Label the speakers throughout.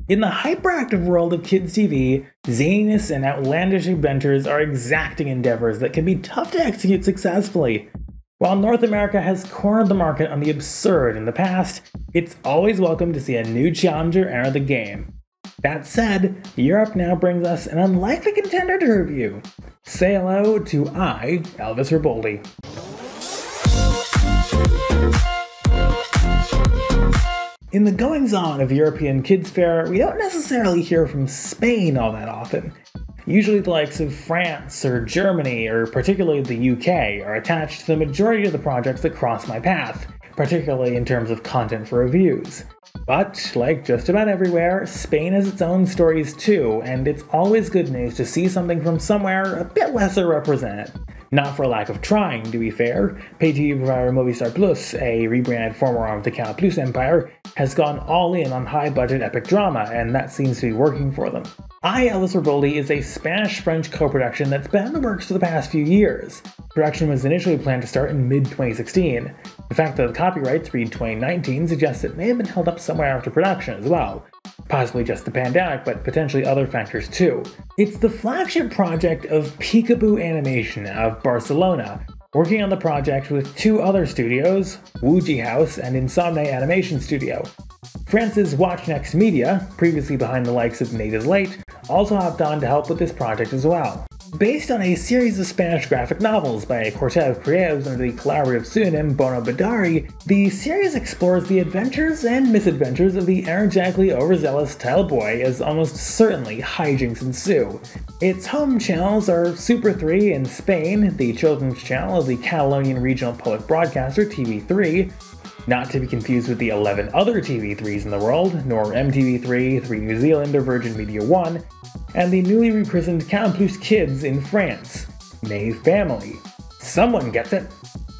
Speaker 1: In the hyperactive world of kids' TV, zaniness and outlandish adventures are exacting endeavors that can be tough to execute successfully. While North America has cornered the market on the absurd in the past, it's always welcome to see a new challenger enter the game. That said, Europe now brings us an unlikely contender to review. Say hello to Elvis Riboldi. In the goings-on of European kids' fare, we don't necessarily hear from Spain all that often. Usually the likes of France or Germany, or particularly the UK, are attached to the majority of the projects that cross my path, particularly in terms of content for reviews. But, like just about everywhere, Spain has its own stories too, and it's always good news to see something from somewhere a bit lesser represented. Not for lack of trying, to be fair. Pay-TV provider Movistar Plus, a rebranded former arm of the Canal Plus empire, has gone all in on high-budget epic drama, and that seems to be working for them. Elvis Riboldi is a Spanish-French co-production that's been in the works for the past few years. Production was initially planned to start in mid-2016. The fact that the copyrights read 2019 suggests it may have been held up somewhere after production as well. Possibly just the pandemic, but potentially other factors too. It's the flagship project of Peekaboo Animation out of Barcelona, working on the project with two other studios, Wuji House and Insomne Animation Studio. France's Watch Next Media, previously behind the likes of Nate is Late, also hopped on to help with this project as well. Based on a series of Spanish graphic novels by a quartet of creatives under the collaborative pseudonym Bono Badari, the series explores the adventures and misadventures of the energetically overzealous title boy as almost certainly hijinks ensue. Its home channels are Super 3 in Spain, the children's channel of the Catalonian regional public broadcaster TV3, not to be confused with the 11 other TV3s in the world, nor MTV3, 3 New Zealand, or Virgin Media 1, and the newly rechristened Canal Plus Kids in France, Nave Family. Someone gets it!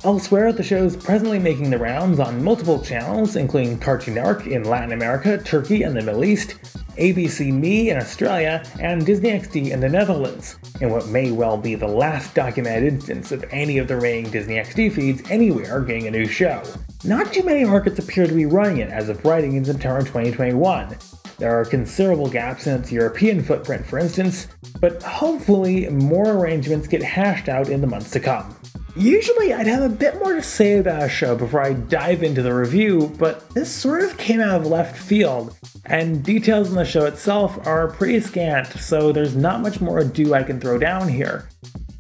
Speaker 1: Elsewhere, the show is presently making the rounds on multiple channels, including Cartoon Network in Latin America, Turkey, and the Middle East, ABC Me in Australia, and Disney XD in the Netherlands, in what may well be the last documented instance of any of the remaining Disney XD feeds anywhere getting a new show. Not too many markets appear to be running it as of writing in September 2021. There are considerable gaps in its European footprint, for instance, but hopefully more arrangements get hashed out in the months to come. Usually I'd have a bit more to say about a show before I dive into the review, but this sort of came out of left field, and details on the show itself are pretty scant, so there's not much more ado I can throw down here.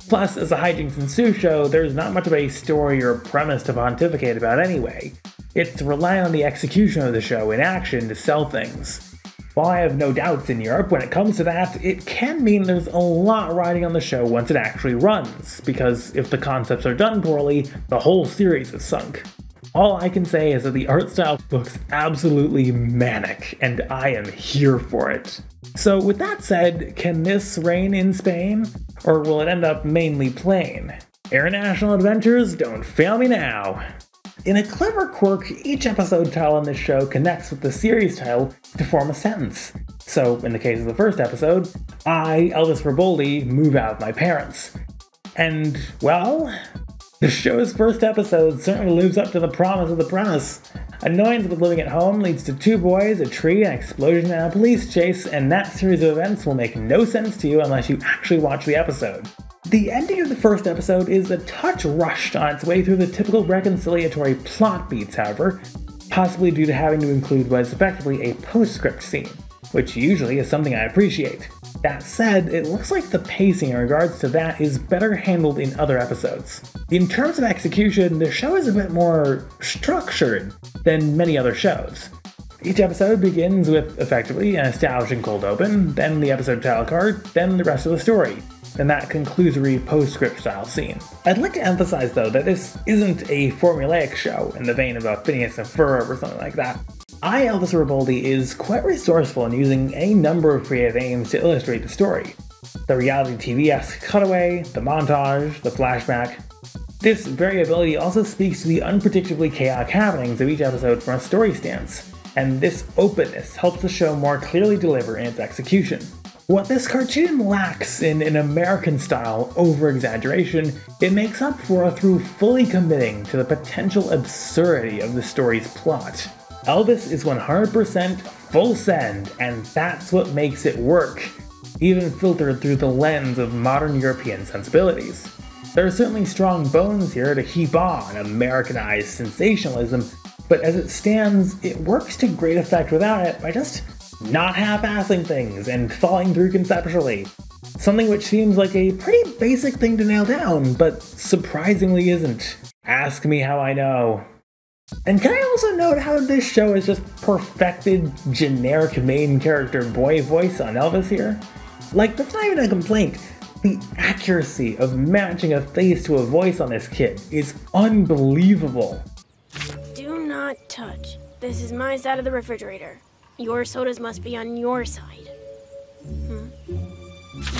Speaker 1: Plus, as a hijinks ensue show, there's not much of a story or premise to pontificate about anyway. It's relying on the execution of the show in action to sell things. While I have no doubts in Europe when it comes to that, it can mean there's a lot riding on the show once it actually runs, because if the concepts are done poorly, the whole series is sunk. All I can say is that the art style looks absolutely manic, and I am here for it. So with that said, can this reign in Spain? Or will it end up mainly plain? International adventures, don't fail me now! In a clever quirk, each episode title in this show connects with the series title to form a sentence. So, in the case of the first episode, I, Elvis Riboldi, move out with my parents. And, well, the show's first episode certainly lives up to the promise of the premise. Annoyance with living at home leads to two boys, a tree, an explosion, and a police chase, and that series of events will make no sense to you unless you actually watch the episode. The ending of the first episode is a touch rushed on its way through the typical reconciliatory plot beats, however, possibly due to having to include what is effectively a postscript scene, which usually is something I appreciate. That said, it looks like the pacing in regards to that is better handled in other episodes. In terms of execution, the show is a bit more structured than many other shows. Each episode begins with, effectively, an establishing cold open, then the episode title card, then the rest of the story, and that conclusory postscript style scene. I'd like to emphasize though that this isn't a formulaic show in the vein of a Phineas and Ferb or something like that. Elvis Riboldi is quite resourceful in using any number of creative aims to illustrate the story. The reality TV-esque cutaway, the montage, the flashback. This variability also speaks to the unpredictably chaotic happenings of each episode from a story stance, and this openness helps the show more clearly deliver in its execution. What this cartoon lacks in an American-style over-exaggeration, it makes up for through fully committing to the potential absurdity of the story's plot. Elvis is 100% full send, and that's what makes it work, even filtered through the lens of modern European sensibilities. There are certainly strong bones here to heap on Americanized sensationalism, but as it stands, it works to great effect without it by just not half-assing things and following through conceptually. Something which seems like a pretty basic thing to nail down, but surprisingly isn't. Ask me how I know. And can I also note how this show has just perfected generic main character boy voice on Elvis here? Like, that's not even a complaint. The accuracy of matching a face to a voice on this kid is unbelievable.
Speaker 2: Do not touch. This is my side of the refrigerator. Your sodas must be on your side.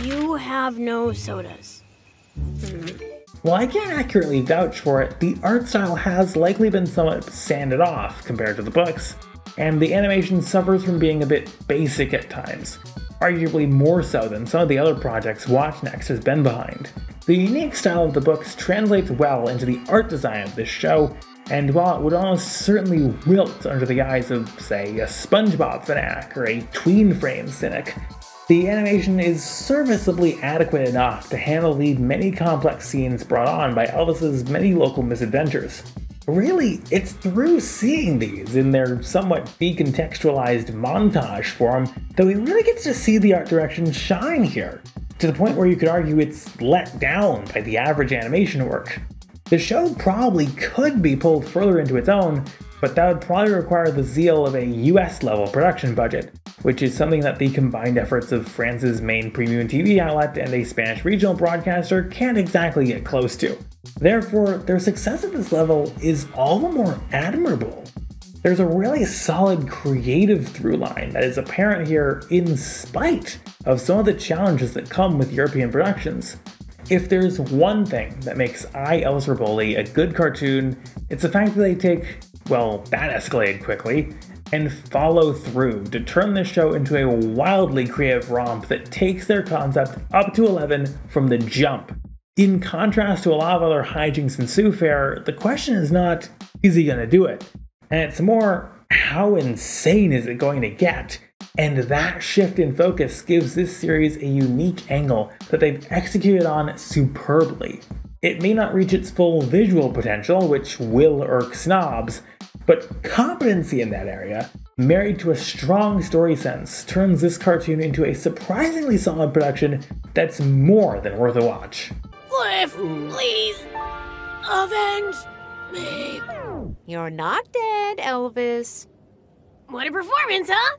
Speaker 2: You have no sodas.
Speaker 1: While I can't accurately vouch for it, the art style has likely been somewhat sanded off compared to the books, and the animation suffers from being a bit basic at times, arguably more so than some of the other projects Watch Next has been behind. The unique style of the books translates well into the art design of this show, and while it would almost certainly wilt under the eyes of, say, a SpongeBob fanatic or a tween frame cynic, the animation is serviceably adequate enough to handle the many complex scenes brought on by Elvis's many local misadventures. Really, it's through seeing these in their somewhat decontextualized montage form that we really get to see the art direction shine here, to the point where you could argue it's let down by the average animation work. The show probably could be pulled further into its own, but that would probably require the zeal of a US-level production budget, which is something that the combined efforts of France's main premium TV outlet and a Spanish regional broadcaster can't exactly get close to. Therefore, their success at this level is all the more admirable. There's a really solid creative through line that is apparent here in spite of some of the challenges that come with European productions. If there's one thing that makes Elvis Riboldi a good cartoon, it's the fact that they take, well, that escalated quickly, and follow through to turn this show into a wildly creative romp that takes their concept up to 11 from the jump. In contrast to a lot of other hijinks ensue fare, the question is not, is he gonna do it? And it's more, how insane is it going to get? And that shift in focus gives this series a unique angle that they've executed on superbly. It may not reach its full visual potential, which will irk snobs, but competency in that area, married to a strong story sense, turns this cartoon into a surprisingly solid production that's more than worth a watch.
Speaker 2: Cliff, please, avenge me.
Speaker 3: You're not dead, Elvis.
Speaker 2: What a performance, huh?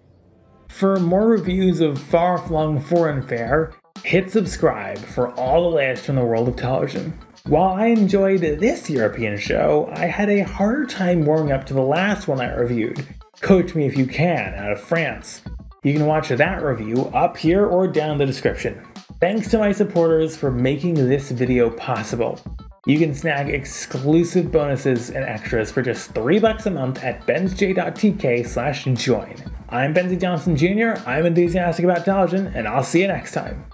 Speaker 1: For more reviews of far-flung foreign fare, hit subscribe for all the latest from the world of television. While I enjoyed this European show, I had a harder time warming up to the last one I reviewed, Coach Me If You Can, out of France. You can watch that review up here or down in the description. Thanks to my supporters for making this video possible. You can snag exclusive bonuses and extras for just $3 a month at benzej.tk/join. I'm Benzie Johnson Jr., I'm enthusiastic about television, and I'll see you next time.